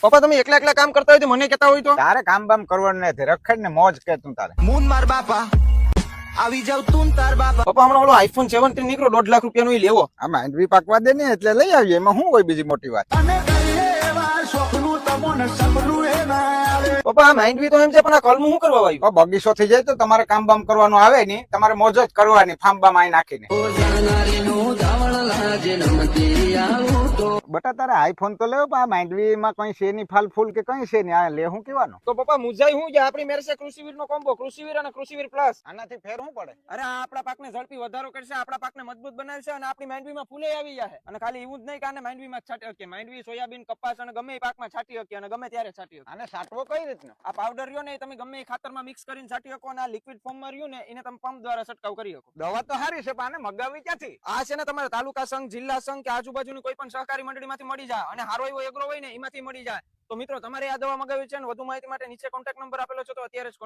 પપ્પા તમે એકલા એકલા કામ કરતા હોય તો મને કહેતા હોય તો? તારે કામ બામ કરવાનું નથી, રખડ ને મોજ કે તું તારે. મૂન માર બાપા આવી જાવ તું તાર બાપા. પપ્પા હમણાં ઓલો આઈફોન 17 નીકળો 1.5 લાખ રૂપિયાનો ઈ લેવો. આ માંડવી પાકવા દે ને એટલે લઈ આવીએ, એમાં શું હોય બીજી મોટી વાત. અને કહીએ એવા સ્વપ્નું તમોને સપનું એ ના આવે. પપ્પા આ માંડવી તો એમ છે પણ આ કલમું શું કરવા આવ્યું? તો બગીચો થઈ જાય તો તમારે કામ બામ કરવાનું આવે નહીં, તમારે મોજ જ કરવાની ફાર્મ બામ આઈ નાખીને. બટા તારે આઈફોન તો લેવો, પણ આ માંડવીમાં કઈ છે ની ફાલ ફૂલ કે કઈ છે ની, આ લે હું કેવાનું. તો પપ્પા મુજાઈ હું છે આપણી મેરે છે કૃષિવીર નો કોમ્બો, કૃષિવીર અને કૃષિવીર પ્લસ. આનાથી ફેર શું પડે? અરે આ આપણા પાકને ઝડપી વધારો કરશે, આપણા પાકને મજબૂત બનાવશે અને આપણી માંડવીમાં ફૂલે આવી જાય. અને ખાલી એવું જ નહીં કે આને માંડવીમાં જ છાંટી શકીએ, માંડવી, સોયાબીન, કપાસ અને ગમે એ પાકમાં છાંટી શકીએ અને ગમે ત્યારે છાંટી શકીએ. આને સાટવો કઈ રીતનો? આ પાવડર રહ્યો ને એ તમે ગમે એ ખાતરમાં મિક્સ કરીને છાંટી શકો અને આ લિક્વિડ ફોર્મમાં રહ્યું ને એને તમે પંપ દ્વારા છંટકાવ કરી શકો. દવા તો સારી છે, પણ આને મગાવી ક્યાંથી? આ છે ને તમારે તાલુકા સંઘ, જિલ્લા સંઘ કે આજુબાજુની કોઈ પણ સહકારી મંડળીમાંથી મળી જાય અને હારો એવો એગ્રો હોય ને એમાંથી મળી જાય. તો મિત્રો તમારે આ દવા મગાવી છે અને વધુ માહિતી માટે નીચે કોન્ટેક્ટ નંબર આપેલો છે, તો અત્યારે જ